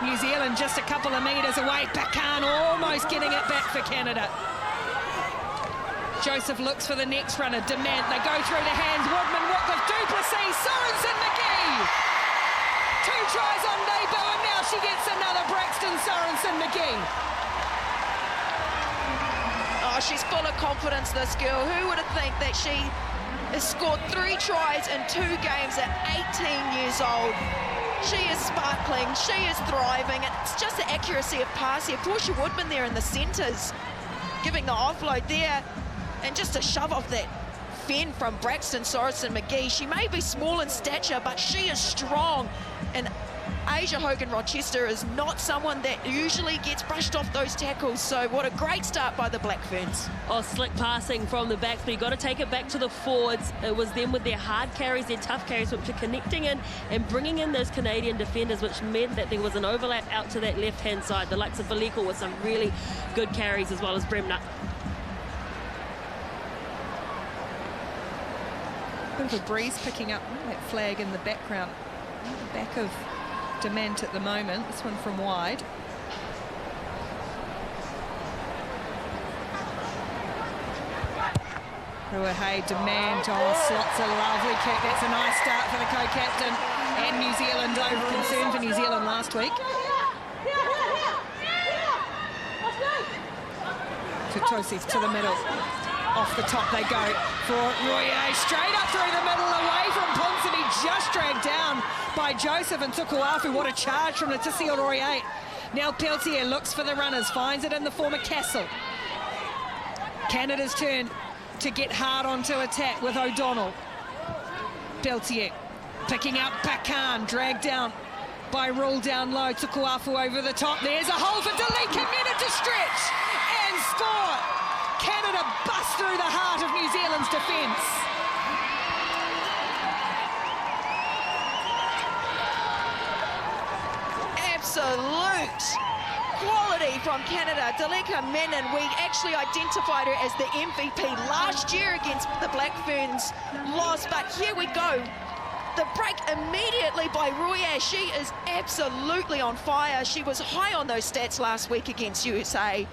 New Zealand just a couple of metres away. Pakan almost getting it back for Canada. Joseph looks for the next runner. Demand, they go through the hands. Woodman, Wycliffe, Duplessis, Sorensen, McGee. 2 tries on debut, and now she gets another. Braxton Sorensen McGee. Oh, she's full of confidence, this girl. Who would have think that she has scored 3 tries in 2 games at 18 years old? She is sparkling, she is thriving. It's just the accuracy of pass here. Portia Woodman there in the centres, giving the offload there, and just a shove off that fin from Braxton Sorensen McGee. She may be small in stature, but she is strong. And Asia Hogan-Rochester is not someone that usually gets brushed off those tackles, so what a great start by the Black Ferns. Oh, slick passing from the backs, but you've got to take it back to the forwards. It was them with their hard carries, their tough carries, which are connecting in and bringing in those Canadian defenders, which meant that there was an overlap out to that left-hand side. The likes of Veliko with some really good carries, as well as Bremner. Bit of a breeze picking up that flag in the background. At the back of Dement at the moment. This one from wide. Ruahei, Dement, oh, slots a lovely kick. That's a nice start for the co-captain. And New Zealand over concern for New Zealand last week. Tutosif to the middle. Off the top they go for Royer, straight up through the middle, away from Ponsonby, just dragged down by Joseph and Tukuafu. What a charge from Leticia Royer. Now Peltier looks for the runners, finds it in the former Castle. Canada's turn to get hard onto attack with O'Donnell. Peltier picking up Pakan, dragged down by Rule down low. Tukuafu over the top. There's a hole for Dalika, minute to stretch and score. Canada bust through the heart of New Zealand's defence. Absolute quality from Canada. Dalika Menon, we actually identified her as the MVP last year against the Black Ferns, lost, but here we go. The break immediately by Royer. She is absolutely on fire. She was high on those stats last week against USA.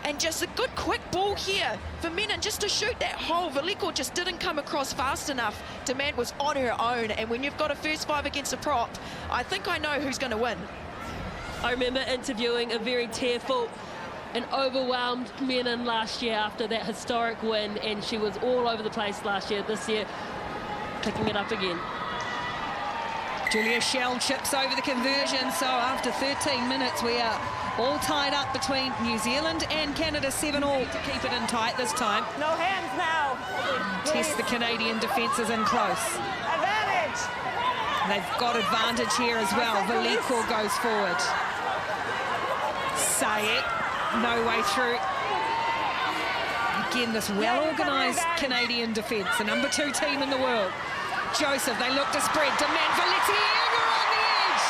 And just a good quick ball here for Menon just to shoot that hole. Veliko just didn't come across fast enough. Demand was on her own, and when you've got a first 5 against a prop, I think I know who's going to win. I remember interviewing a very tearful and overwhelmed Menon last year after that historic win, and she was all over the place last year. This year, picking it up again. Julia Shell chips over the conversion, so after 13 minutes we are all tied up between New Zealand and Canada, 7-all to keep it in tight this time. No hands now. Test the Canadian defences in close. Advantage. They've got advantage here as well. Veliko goes forward. Sayek, no way through. Again, this well-organised Canadian defence, the number 2 team in the world. Joseph, they look to spread. Demand for Letienga on the edge.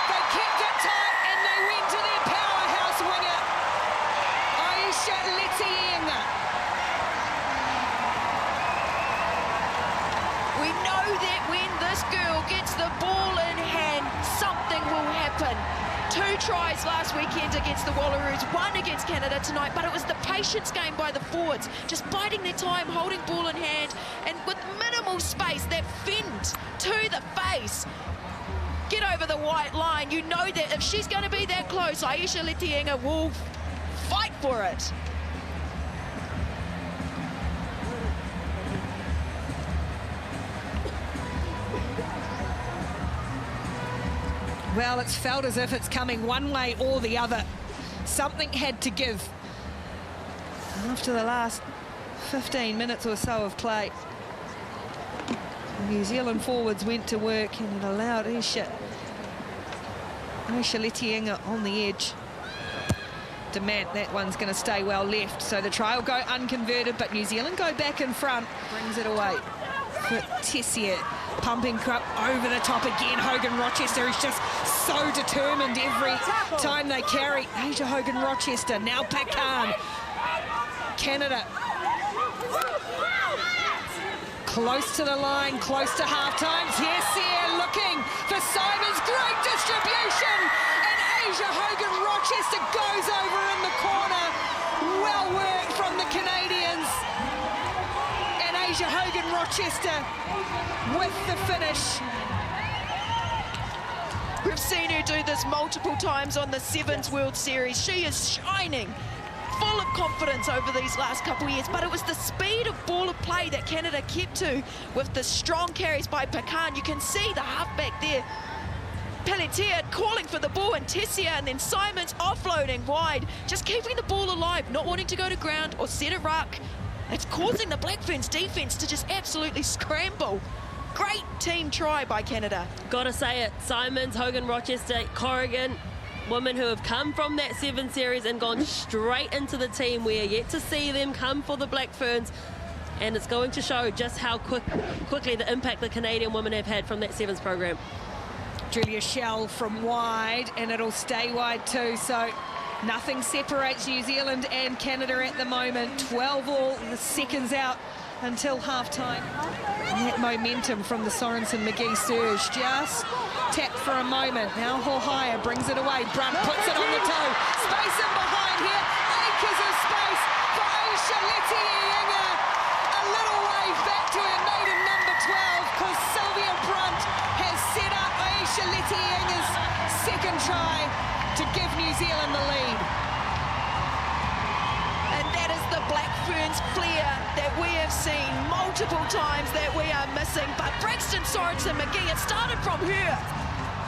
They kept it tight and they went to their powerhouse winger, Aisha Letienga. We know that when this girl gets the ball in hand, something will happen. 2 tries last weekend against the Wallaroos, 1 against Canada tonight, but it was the patience game by the forwards, just biding their time, holding ball in hand, and with minimal space, that fend to the face. Get over the white line. You know that if she's going to be that close, Aisha Letienga will fight for it. Well, it's felt as if it's coming one way or the other. Something had to give after the last 15 minutes or so of play. The New Zealand forwards went to work and it allowed Aisha Letienga on the edge. Demand, that one's going to stay well left, so the try will go unconverted, but New Zealand go back in front, brings it away. Tessier pumping up over the top again. Hogan-Rochester is just so determined every time they carry. Asia Hogan-Rochester, now Pakan. Canada close to the line, close to half-time. Tessier looking for Simons, great distribution, and Rochester with the finish. We've seen her do this multiple times on the Sevens World Series. She is shining, full of confidence over these last couple of years, but it was the speed of ball of play that Canada kept to with the strong carries by Pecan. You can see the halfback there, Pelletier calling for the ball, and Tessia, and then Simons offloading wide, just keeping the ball alive, not wanting to go to ground or set a ruck. It's causing the Black Ferns defence to just absolutely scramble. Great team try by Canada. Gotta say it, Simons, Hogan, Rochester, Corrigan, women who have come from that 7 series and gone straight into the team. We are yet to see them come for the Black Ferns, and it's going to show just how quickly the impact the Canadian women have had from that Sevens program. Julia Schell from wide, and it'll stay wide too, so nothing separates New Zealand and Canada at the moment. 12 all, the seconds out until half-time. And that momentum from the Sorensen-McGee surge just tapped for a moment. Now Hohaya brings it away. Brunt puts it on the toe. Space in behind here. Acres of space for Aisha Letienga. A little wave back to her maiden number 12, because Sylvia Brunt has set up Aisha Letienga's second try to give New Zealand the lead. And that is the Black Ferns flair that we have seen multiple times that we are missing. But Braxton Sorensen-McGee, it started from her,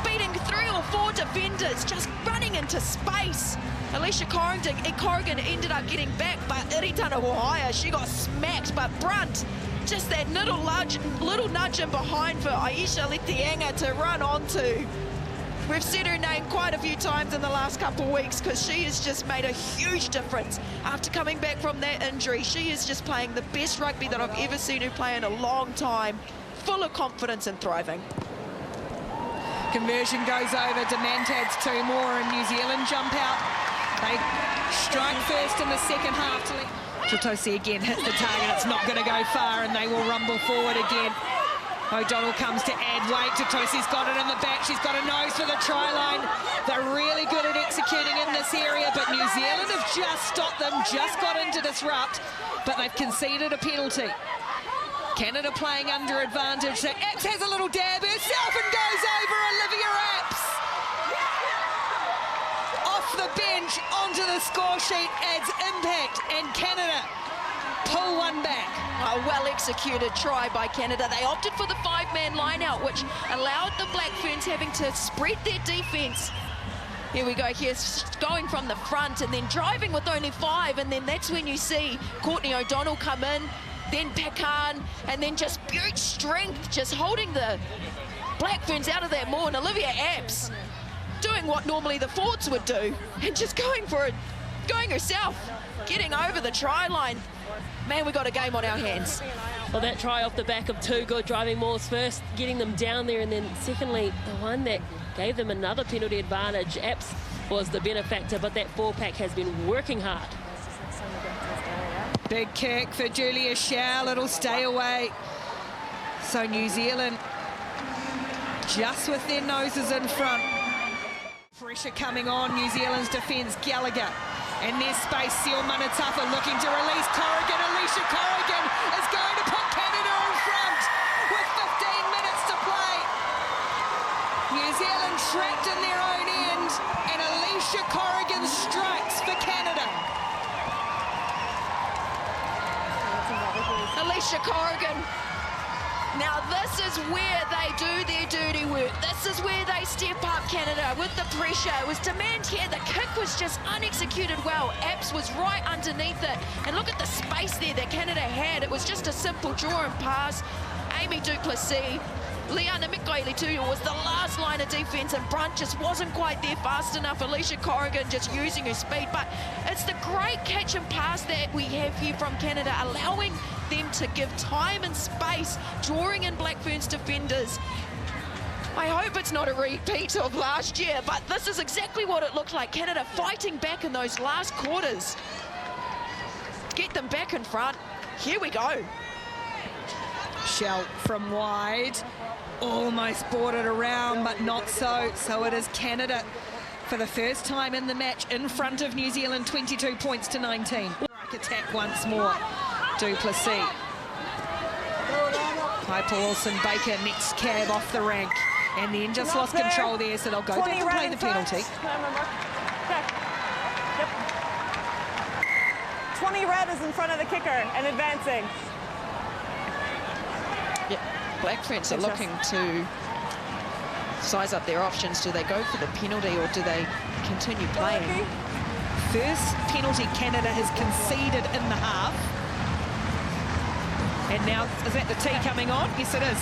beating 3 or 4 defenders, just running into space. Alicia Corrigan ended up getting back, but Iritana Hohaya, she got smacked. But Brunt, just that little nudge in behind for Aisha Letienga to run onto. We've said her name quite a few times in the last couple of weeks, because she has just made a huge difference after coming back from that injury. She is just playing the best rugby that I've ever seen her play in a long time, full of confidence and thriving. Conversion goes over. Demand adds 2 more, and New Zealand jump out. They strike first in the second half. Chitosi again hits the target. It's not going to go far, and they will rumble forward again. O'Donnell comes to add weight. Chitosi's got it in the back. She's got a nose for the try line. They're really good at executing in this area, but New Zealand have just stopped them, just got in to disrupt, but they've conceded a penalty. Canada playing under advantage. So Apps has a little dab herself and goes over Olivia Apps. Off the bench, onto the score sheet, adds impact, and Canada pull one back. A well-executed try by Canada. They opted for the 5-man line-out, which allowed the Black Ferns having to spread their defence. Here we go, here's going from the front and then driving with only 5, and then that's when you see Courtney O'Donnell come in, then Pecan, and then just brute strength, just holding the Black Ferns out of that maul, and Olivia Apps doing what normally the forwards would do, and just going for it, going herself, getting over the try line. Man, we got a game on our hands. Well, that try off the back of 2 good driving mauls, first getting them down there, and then secondly, the one that gave them another penalty advantage. Apps was the benefactor, but that 4-pack has been working hard. Big kick for Julia Schell. It'll stay away. So New Zealand just with their noses in front. Pressure coming on New Zealand's defence. Gallagher. And there's space. Seal Manatafa looking to release Corrigan. Alicia Corrigan is going to put Canada in front with 15 minutes to play. New Zealand trapped in their own end, and Alicia Corrigan strikes for Canada. Alicia Corrigan. Now this is where they do their dirty work. This is where they step up, Canada, with the pressure. It was demand here. The kick was just unexecuted well. Apps was right underneath it. And look at the space there that Canada had. It was just a simple draw and pass. Amy Duplessis, Liana Mikaele-Tuiu was the last line of defence, and Brunt just wasn't quite there fast enough. Alicia Corrigan just using her speed. But it's the great catch and pass that we have here from Canada, allowing them to give time and space, drawing in Black Ferns defenders. I hope it's not a repeat of last year, but this is exactly what it looked like. Canada fighting back in those last quarters. Get them back in front. Here we go. Schell from wide. Almost brought it around, but not so. So it is Canada for the first time in the match in front of New Zealand, 22 points to 19. Attack once more. Duplessis. Wilson-Baker next cab off the rank. And then just lost control there, so they'll go back and play the penalty. Okay. Yep. 20 red is in front of the kicker and advancing. Yep. Black Ferns are looking to size up their options. Do they go for the penalty or do they continue playing? First penalty Canada has conceded in the half. And now, is that the tee coming on? Yes, it is.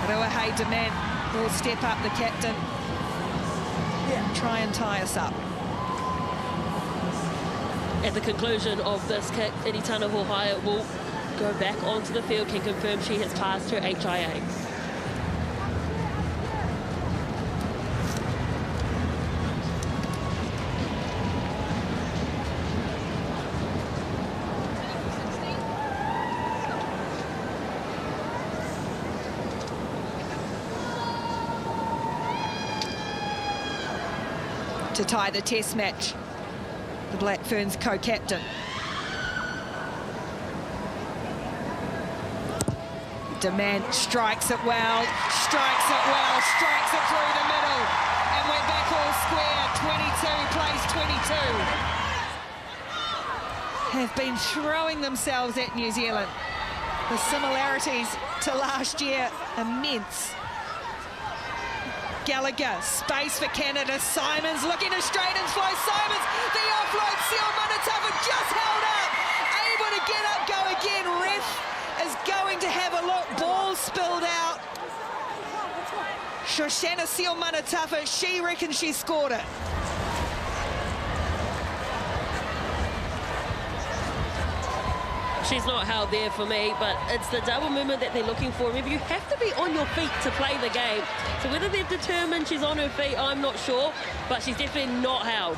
Ruahei Demand will step up, the captain. Try and tie us up. At the conclusion of this kick, Eritana Hohaia will go back onto the field, can confirm she has passed her HIA. To tie the test match, the Black Ferns co-captain. Demand strikes it well, strikes it through the middle. And we're back all square, 22 plays 22. Have been throwing themselves at New Zealand. The similarities to last year, immense. Gallagher, space for Canada. Simons looking to straighten flow. Simons, the offload. Seal Manatafa just held up. Able to get up, go again. Ref is going to have a look. Ball spilled out. Shoshana Seal Manatafa, she reckons she scored it. She's not held there for me, but it's the double movement that they're looking for. Maybe you have to be on your feet to play the game. So whether they're determined she's on her feet, I'm not sure, but she's definitely not held.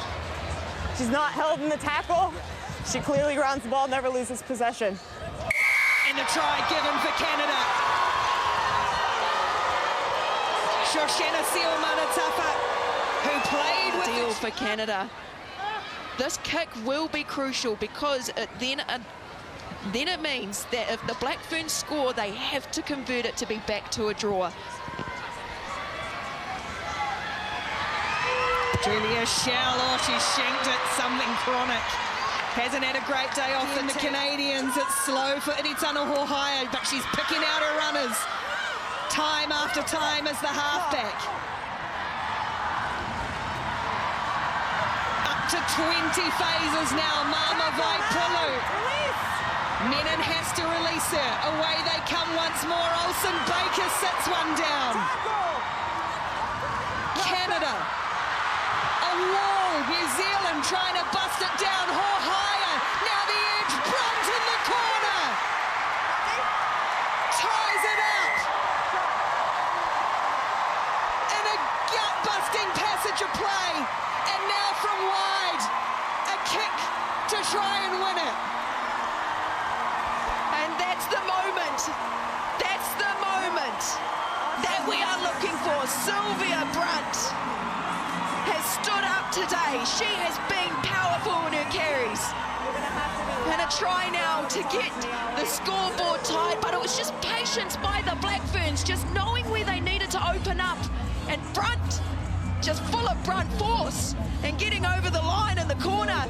She's not held in the tackle. She clearly grounds the ball, never loses possession. And the try given for Canada. Shoshana Seal Manatafa, who played with Deal for Canada. This kick will be crucial because then it means that if the Black Ferns score, they have to convert it to be back to a draw. Julia Schell, oh, she shanked it, something chronic. Hasn't had a great day off in the Canadians. It's slow for Eritana Hohaia, but she's picking out her runners time after time as the halfback. Up to 20 phases now, Mama Vaipulu. Menon has to release her. Away they come once more. Olsen-Baker sits one down. Canada. A wall. New Zealand trying to bust it down. Hohaia. Now the edge. Brunt in the corner. Ties it up. In a gut-busting passage of play. And now from wide. A kick to try and win it. That's the moment. That's the moment that we are looking for. Sylvia Brunt has stood up today. She has been powerful in her carries. And a try now to get the scoreboard tied, but it was just patience by the Black Ferns, just knowing where they needed to open up. And Brunt, just full of Brunt force and getting over the line in the corner.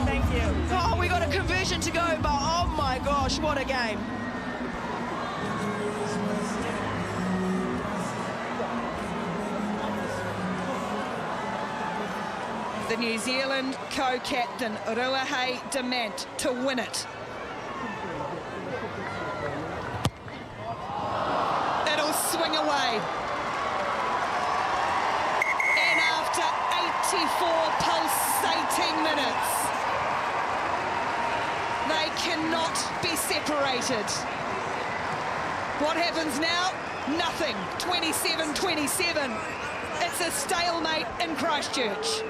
Thank you. Oh, we got a conversion to go, but oh my gosh, what a game. The New Zealand co-captain, Ruahei Demand, to win it. It'll swing away. And after 84 pulsating minutes, they cannot be separated. What happens now? Nothing. 27-27. It's a stalemate in Christchurch.